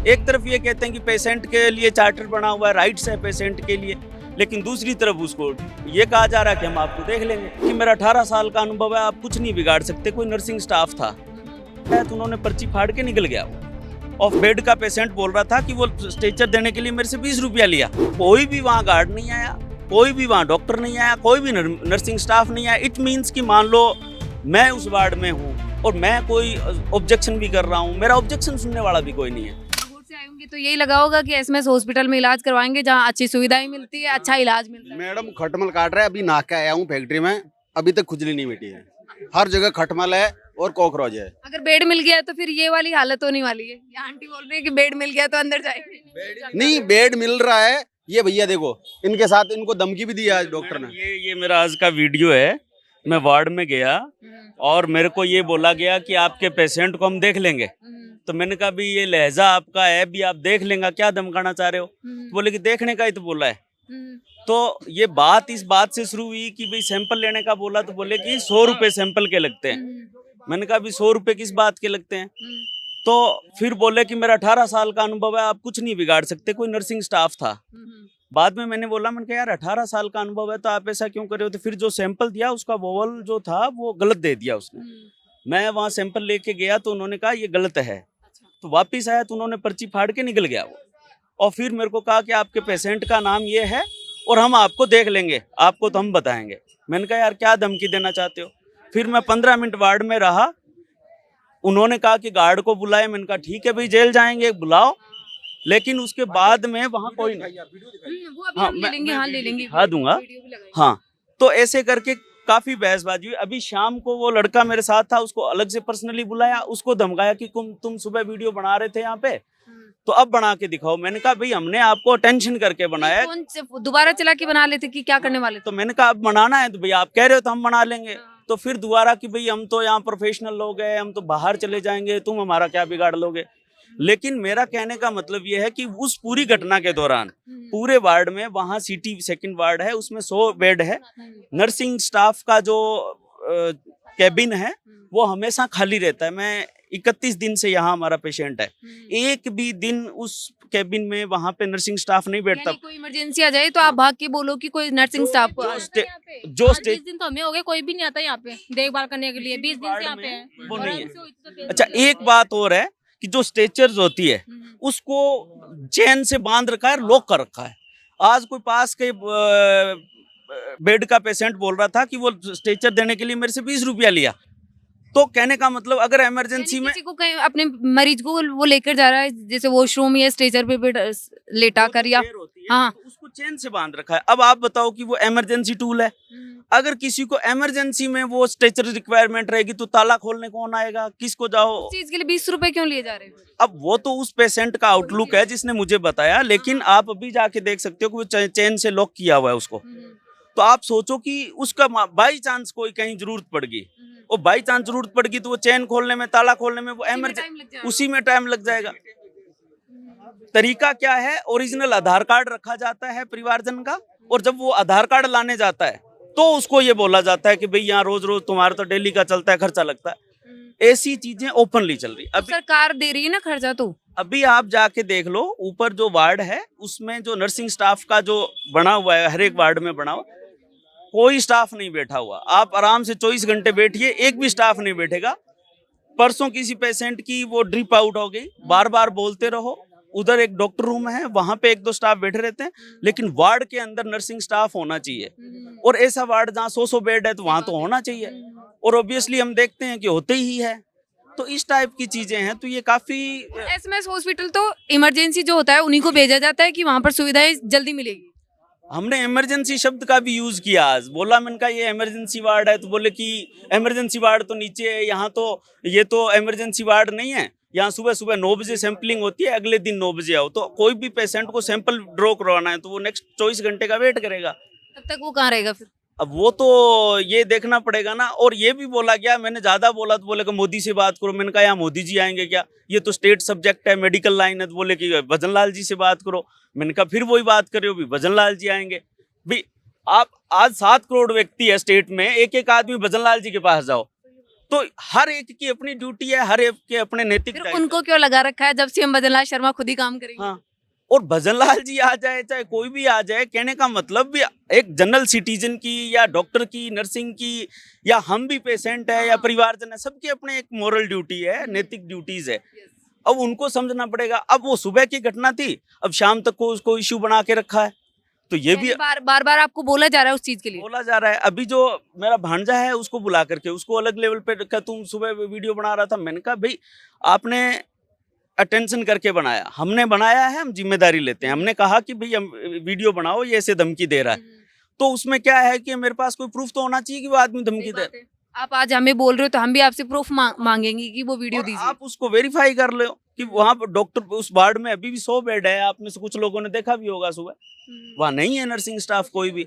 एक तरफ ये कहते हैं कि पेशेंट के लिए चार्टर बना हुआ है, राइट्स है पेशेंट के लिए, लेकिन दूसरी तरफ उसको ये कहा जा रहा है कि हम आपको देख लेंगे। कि मेरा 18 साल का अनुभव है, आप कुछ नहीं बिगाड़ सकते। कोई नर्सिंग स्टाफ था तो उन्होंने पर्ची फाड़ के निकल गया। वो ऑफ बेड का पेशेंट बोल रहा था कि वो स्ट्रेचर देने के लिए मेरे से 20 रुपया लिया। कोई भी वहाँ गार्ड नहीं आया, कोई भी वहाँ डॉक्टर नहीं आया, कोई भी नर्सिंग स्टाफ नहीं आया। इट मीन्स कि मान लो मैं उस वार्ड में हूँ और मैं कोई ऑब्जेक्शन भी कर रहा हूँ, मेरा ऑब्जेक्शन सुनने वाला भी कोई नहीं है। आएंगे तो यही लगा होगा कि एसएमएस हॉस्पिटल में इलाज करवाएंगे जहाँ अच्छी सुविधाएं मिलती है, अच्छा इलाज मिलता है। मैडम खटमल काट रहा है, अभी नाका आया हूँ फैक्ट्री में, अभी तक खुजली नहीं मिटी है। हर जगह खटमल है और कॉकरोच है। अगर बेड मिल गया तो फिर ये वाली हालत होने वाली है। ये आंटी बोल रही है कि बेड मिल गया तो अंदर जाएंगे। नहीं, बेड मिल रहा है। ये भैया देखो, इनके साथ इनको धमकी भी दी आज डॉक्टर ने। ये मेरा आज का वीडियो है। मैं वार्ड में गया और मेरे को ये बोला गया कि आपके पेशेंट को हम देख लेंगे। तो मैंने कहा भी ये लहजा आपका है, भी आप देख लेंगे, क्या धमकाना चाह रहे हो? तो बोले कि देखने का ही तो बोला है। तो ये बात इस बात से शुरू हुई कि भाई सैंपल लेने का बोला, तो बोले कि 100 रुपए सैंपल के लगते हैं। मैंने कहा भी 100 रुपए किस बात के लगते हैं? तो फिर बोले कि मेरा 18 साल का अनुभव है, आप कुछ नहीं बिगाड़ सकते। कोई नर्सिंग स्टाफ था। बाद में मैंने बोला, मैंने कहा यार 18 साल का अनुभव है तो आप ऐसा क्यों कर रहे हो? तो फिर जो सैंपल दिया उसका वोवल जो था वो गलत दे दिया उसने। मैं वहाँ सैंपल लेके गया तो उन्होंने कहा ये गलत है। तो वापिस आया तो उन्होंने पर्ची फाड़ के निकल गया वो। और फिर मेरे को कहा कि आपके पेशेंट का नाम ये है और हम आपको देख लेंगे, आपको तो हम बताएंगे। मैंने कहा यार क्या धमकी देना चाहते हो? फिर मैं 15 मिनट वार्ड में रहा। उन्होंने कहा कि गार्ड को बुलाए। मैंने कहा ठीक है भाई, जेल जाएंगे, बुलाओ। लेकिन उसके बाद में वहाँ कोई नहीं। हाँ, ले लेंगे हाँ दूंगा। हाँ, तो ऐसे करके काफी बहसबाजी हुई। अभी शाम को वो लड़का मेरे साथ था, उसको अलग से पर्सनली बुलाया, उसको धमकाया कि तुम सुबह वीडियो बना रहे थे यहाँ पे, तो अब बना के दिखाओ। मैंने कहा भाई हमने आपको अटेंशन करके बनाया। दोबारा चला के बना लेते कि क्या करने वाले? तो मैंने कहा अब बनाना है तो भाई आप कह रहे हो तो हम बना लेंगे। तो फिर दोबारा कि भाई हम तो यहाँ प्रोफेशनल लोग हैं, हम तो बाहर चले जाएंगे, तुम हमारा क्या बिगाड़ लोगे? लेकिन मेरा कहने का मतलब ये है कि उस पूरी घटना के दौरान पूरे वार्ड में, वहाँ सिटी सेकंड वार्ड है, उसमें 100 बेड है। नर्सिंग स्टाफ का जो कैबिन है वो हमेशा खाली रहता है। मैं 31 दिन से यहाँ हमारा पेशेंट है, एक भी दिन उस कैबिन में वहाँ पे नर्सिंग स्टाफ नहीं बैठता। कोई इमरजेंसी आ जाए तो आप भाग के बोलो कि कोई नर्सिंग स्टाफ को। जो 20 दिन तो हमें हो गए, कोई भी नहीं आता यहाँ पे देखभाल करने के लिए। 20 दिन से यहाँ पे है, वो नहीं है। अच्छा, एक बात और है कि जो स्ट्रेचर्स होती है उसको चेन से बांध रखा है, लॉक कर रखा है। आज कोई पास के बेड का पेशेंट बोल रहा था कि वो स्ट्रेचर देने के लिए मेरे से 20 रुपया लिया। तो कहने का मतलब अगर इमरजेंसी में किसी को कहीं अपने मरीज को वो लेकर जा रहा है, जैसे वॉशरूम या स्ट्रेचर पे लेटा कर, या हाँ तो उसको चेन से बांध रखा है। अब आप बताओ कि वो इमरजेंसी टूल है। अगर किसी को इमरजेंसी में वो स्ट्रेचर रिक्वायरमेंट रहेगी तो ताला खोलने कौन आएगा, किसको जाओ? चीज के लिए 20 रुपए क्यों लिए जा रहे हैं? अब वो तो उस पेशेंट का आउटलुक है जिसने मुझे बताया, लेकिन आप अभी जाके देख सकते हो कि वो चेन से लॉक किया हुआ है उसको। तो आप सोचो कि उसका बाई चांस कोई कहीं जरूरत पड़ गई, और बाई चांस जरूरत पड़ गई तो वो चेन खोलने में, ताला खोलने में वो उसी में टाइम लग जाएगा। तरीका क्या है? ओरिजिनल आधार कार्ड रखा जाता है परिवारजन का, और जब वो आधार कार्ड लाने जाता है तो उसको ये बोला जाता है कि भाई यहाँ रोज रोज तुम्हारा तो डेली का चलता है, खर्चा लगता है। ऐसी चीजें ओपनली चल रही। अब सरकार दे रही है ना खर्चा। तो अभी आप जाके देख लो, ऊपर जो वार्ड है उसमें जो नर्सिंग स्टाफ का जो बना हुआ है, हर एक वार्ड में बना हुआ, कोई स्टाफ नहीं बैठा हुआ। आप आराम से 24 घंटे बैठिए, एक भी स्टाफ नहीं बैठेगा। परसों किसी पेशेंट की वो ड्रिप आउट हो गई, बार बार बोलते रहो। उधर एक डॉक्टर रूम है, वहां पे 1-2 स्टाफ बैठे रहते हैं, लेकिन वार्ड के अंदर नर्सिंग स्टाफ होना चाहिए। और ऐसा वार्ड जहाँ 100 बेड है तो वहां तो होना चाहिए, और ऑब्वियसली हम देखते हैं कि होते ही है। तो इस टाइप की चीजें हैं। तो ये काफी एसएमएस हॉस्पिटल तो इमरजेंसी जो होता है उन्हीं को भेजा जाता है कि वहां पर सुविधाएं जल्दी मिलेगी। हमने इमरजेंसी शब्द का भी यूज किया आज। बोला मैंने कहा ये इमरजेंसी वार्ड है, तो बोले कि इमरजेंसी वार्ड तो नीचे है, यहाँ तो ये तो इमरजेंसी वार्ड नहीं है। यहाँ सुबह सुबह 9 बजे सैंपलिंग होती है, अगले दिन 9 बजे आओ। तो कोई भी पेशेंट को सैंपल ड्रॉ करवाना है तो वो नेक्स्ट 24 घंटे का वेट करेगा। तब तक वो कहाँ रहेगा फिर? अब वो तो ये देखना पड़ेगा ना। और ये भी बोला गया, मैंने ज्यादा बोला तो बोले कि मोदी से बात करो। मैंने कहा यहाँ मोदी जी आएंगे क्या? ये तो स्टेट सब्जेक्ट है, मेडिकल लाइन है। तो बोले कि भजन लाल जी से बात करो। मैंने कहा फिर वही बात करे हो, भी भजन लाल जी आएंगे। भी आप आज 7 करोड़ व्यक्ति है स्टेट में, एक एक आदमी भजन लाल जी के पास जाओ तो हर एक की अपनी ड्यूटी है, हर एक के अपने नैतिक फिर दायित्व उनको है। क्यों लगा रखा है जब सीएम भजनलाल शर्मा खुद ही काम करेंगे? हाँ, और भजनलाल जी आ जाए चाहे कोई भी आ जाए, कहने का मतलब भी एक जनरल सिटीजन की या डॉक्टर की, नर्सिंग की, या हम भी पेशेंट है या परिवारजन है, सबकी अपने एक मोरल ड्यूटी है, नैतिक ड्यूटीज है। अब उनको समझना पड़ेगा। अब वो सुबह की घटना थी, अब शाम तक को उसको इश्यू बना के रखा है, तो ये भी बार बार आपको बोला जा रहा है उस चीज के लिए? बोला जा रहा है। अभी जो मेरा भांजा है उसको बुला करके उसको अलग लेवल पे रखा, तुम सुबह वीडियो बना रहा था, मैंने कहा भाई आपने अटेंशन करके बनाया, हमने बनाया है, हम जिम्मेदारी लेते हैं। हमने कहा कि भाई हम वीडियो बनाओ, ये ऐसे धमकी दे रहा है, तो उसमें क्या है कि मेरे पास कोई प्रूफ तो होना चाहिए कि वो आदमी धमकी दे रहा है। आप आज हमें बोल रहे हो तो हम भी आपसे प्रूफ मांगेंगे कि वो वीडियो और दीजिए। आप उसको वेरीफाई कर लो कि वहाँ पर डॉक्टर उस वार्ड में अभी भी 100 बेड है, आप में से कुछ लोगों ने देखा भी होगा सुबह, वहाँ नहीं है नर्सिंग स्टाफ, कोई भी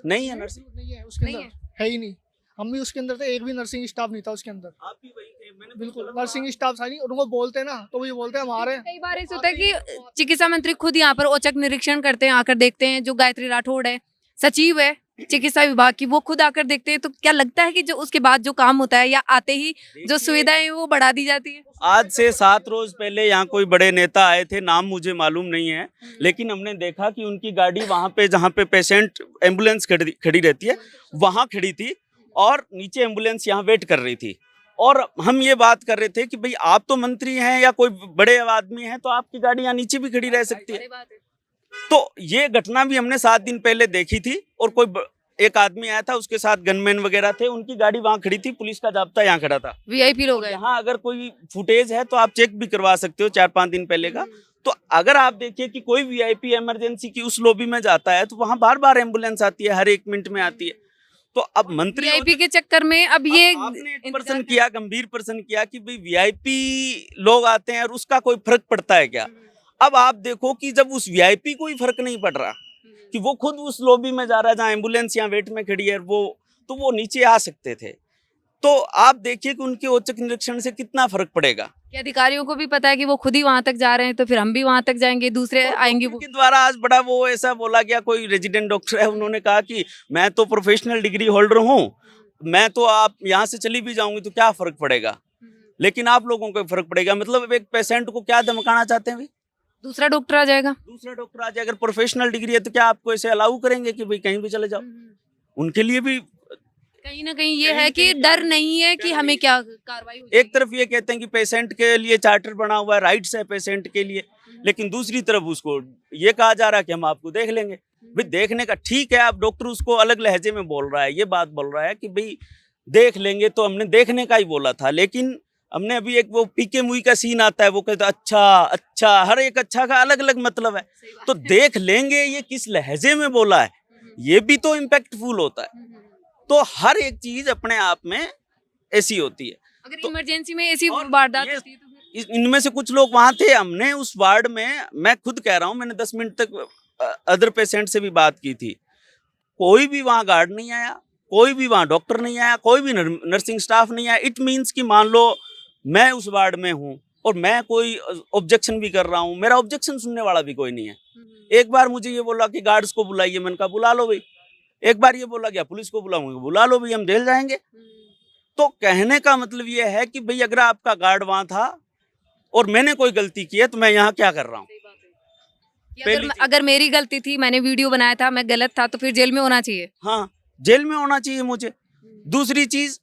नहीं है नर्सिंग। नहीं है उसके नहीं अंदर, है। है ही नहीं। हम भी उसके अंदर थे, एक भी नर्सिंग स्टाफ नहीं था उसके अंदर। आप भी वही थे, मैंने बिल्कुल नर्सिंग स्टाफ था नहीं, और उनको बोलते ना तो वो ये बोलते हैं हमारे। कई बार ऐसा होता है कि चिकित्सा मंत्री खुद यहाँ पर औचक निरीक्षण करते हैं, आकर देखते हैं। जो गायत्री राठौड़ है, सचिव है चिकित्सा विभाग की, वो खुद आकर देखते हैं। तो क्या लगता है कि जो उसके बाद जो काम होता है या आते ही जो सुविधाएं हैं वो बढ़ा दी जाती है? आज से 7 रोज पहले यहाँ कोई बड़े नेता आए थे, नाम मुझे मालूम नहीं है, लेकिन हमने देखा कि उनकी गाड़ी वहाँ पे जहाँ पे पेशेंट एम्बुलेंस खड़ी रहती है वहाँ खड़ी थी, और नीचे एम्बुलेंस यहाँ वेट कर रही थी। और हम ये बात कर रहे थे कि भाई आप तो मंत्री हैं या कोई बड़े आदमी हैं, तो आपकी गाड़ी यहाँ नीचे भी खड़ी रह सकती है। तो ये घटना भी हमने 7 दिन पहले देखी थी, और एक आदमी आया था, उसके साथ गनमैन वगैरह थे, उनकी गाड़ी वहाँ खड़ी थी, पुलिस का जाब्ता यहाँ खड़ा था। वीआईपी लोग हैं। यहाँ अगर कोई फुटेज है तो आप चेक भी करवा सकते हो 4-5 दिन पहले का। तो अगर आप देखिए कि कोई वीआईपी इमरजेंसी की उस लॉबी में जाता है तो वहाँ बार बार एम्बुलेंस आती है, हर 1 मिनट में आती है। तो अब मंत्री वीआईपी के चक्कर में अब ये आपने एक प्रश्न किया, गंभीर प्रश्न किया कि भाई वीआईपी लोग आते हैं और उसका कोई फर्क पड़ता है क्या? अब आप देखो कि जब उस वीआईपी को ही फर्क नहीं पड़ रहा कि वो खुद उस लॉबी में जा रहा है जहाँ एम्बुलेंस यहाँ वेट में खड़ी है, तो वो नीचे आ सकते थे। तो आप देखिए कि उनके औचक निरीक्षण से कितना फर्क पड़ेगा। कि अधिकारियों को भी पता है कि वो खुद ही वहां तक जा रहे हैं, तो फिर हम भी वहां तक जाएंगे, दूसरे आएंगे। वो के द्वारा आज बड़ा वो ऐसा बोला गया, कोई रेजिडेंट डॉक्टर है, उन्होंने कहा कि मैं तो प्रोफेशनल डिग्री होल्डर हूँ, मैं तो आप यहाँ से चली भी जाऊंगी तो क्या फर्क पड़ेगा, लेकिन आप लोगों को फर्क पड़ेगा। मतलब एक पेशेंट को क्या धमकाना चाहते हैं भाई? दूसरा डॉक्टर आ जाएगा। दूसरा डॉक्टर आ जाए, अगर प्रोफेशनल डिग्री है तो क्या आपको ऐसे अलाउ करेंगे कि भाई कहीं भी चले जाओ? उनके लिए भी कहीं ना कहीं ये है कि डर नहीं है कि हमें क्या कार्रवाई हो एक तरफ ये कहते हैं कि पेशेंट के लिए चार्टर बना हुआ है, राइट्स है पेशेंट के लिए, लेकिन दूसरी तरफ उसको ये कहा जा रहा है कि हम आपको देख लेंगे। भाई देखने का ठीक है, आप डॉक्टर उसको अलग लहजे में बोल रहा है, ये बात बोल रहा है कि भाई देख लेंगे, तो हमने देखने का ही बोला था। लेकिन हमने अभी एक वो पीके मूवी का सीन आता है, वो कहता है अच्छा अच्छा, हर एक अच्छा का अलग अलग मतलब है। तो देख लेंगे ये किस लहजे में बोला है, ये भी तो इम्पैक्टफुल होता है। तो हर एक चीज अपने आप में ऐसी होती है। अगर तो इमरजेंसी में ऐसी और वारदात ये- होती है तो फिर इनमें से कुछ लोग वहां थे, हमने उस वार्ड में, मैं खुद कह रहा हूँ, मैंने 10 मिनट तक अदर पेशेंट से भी बात की थी, कोई भी वहाँ गार्ड नहीं आया, कोई भी वहाँ डॉक्टर नहीं आया, कोई भी नर्सिंग स्टाफ नहीं आया। इट मीन्स कि मान लो मैं उस वार्ड में हूँ और मैं कोई ऑब्जेक्शन भी कर रहा हूँ, मेरा ऑब्जेक्शन सुनने वाला भी कोई नहीं है। एक बार मुझे ये बोला कि गार्ड्स को बुलाइए, मैंने कहा बुला लो भाई। एक बार ये बोला गया पुलिस को बुलाऊंगा, बुला लो भाई, हम जेल जाएंगे। तो कहने का मतलब ये है कि भाई अगर आपका गार्ड वहां था और मैंने कोई गलती की है तो मैं यहाँ क्या कर रहा हूँ? कि पहली चीज- अगर मेरी गलती थी, मैंने वीडियो बनाया था, मैं गलत था, तो फिर जेल में होना चाहिए। हाँ, जेल में होना चाहिए मुझे। दूसरी चीज,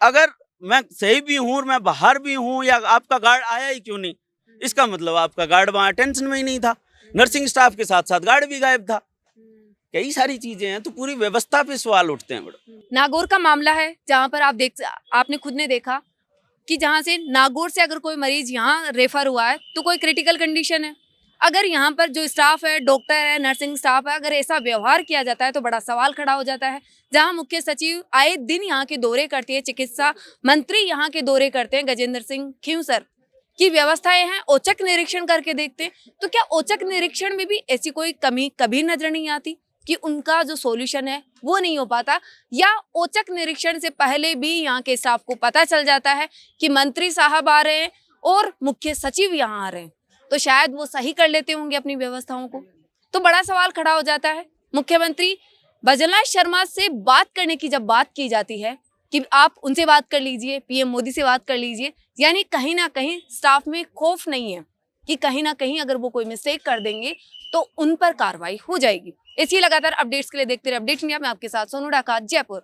अगर मैं सही भी हूँ और मैं बाहर भी हूँ, या आपका गार्ड आया ही क्यों नहीं, इसका मतलब आपका गार्ड वहाँ अटेंशन में ही नहीं था। नर्सिंग स्टाफ के साथ साथ गार्ड भी गायब था। कई सारी चीजें हैं, तो पूरी व्यवस्था पे सवाल उठते हैं बड़े। नागौर का मामला है जहां पर आपने खुद ने देखा कि जहां से नागौर से अगर कोई मरीज यहाँ रेफर हुआ है तो कोई क्रिटिकल कंडीशन है, अगर यहाँ पर जो स्टाफ है, डॉक्टर है, नर्सिंग स्टाफ है, अगर ऐसा व्यवहार किया जाता है तो बड़ा सवाल खड़ा हो जाता है। जहां मुख्य सचिव आए दिन यहाँ के दौरे करती है, चिकित्सा मंत्री यहाँ के दौरे करते हैं, गजेंद्र सिंह खींवसर की व्यवस्थाएं हैं, औचक निरीक्षण करके देखते हैं, तो क्या औचक निरीक्षण में भी ऐसी कोई कमी कभी नजर नहीं आती कि उनका जो सॉल्यूशन है वो नहीं हो पाता, या औचक निरीक्षण से पहले भी यहाँ के स्टाफ को पता चल जाता है कि मंत्री साहब आ रहे हैं और मुख्य सचिव यहाँ आ रहे हैं, तो शायद वो सही कर लेते होंगे अपनी व्यवस्थाओं को। तो बड़ा सवाल खड़ा हो जाता है। मुख्यमंत्री भजनलाल शर्मा से बात करने की जब बात की जाती है कि आप उनसे बात कर लीजिए, पीएम मोदी से बात कर लीजिए। यानी कहीं ना कहीं स्टाफ में खौफ नहीं है कि कहीं ना कहीं अगर वो कोई मिस्टेक कर देंगे तो उन पर कार्रवाई हो जाएगी। इसी लगातार अपडेट्स के लिए देखते रहे अपडेट इंडिया में, आपके साथ सोनू डाका, जयपुर।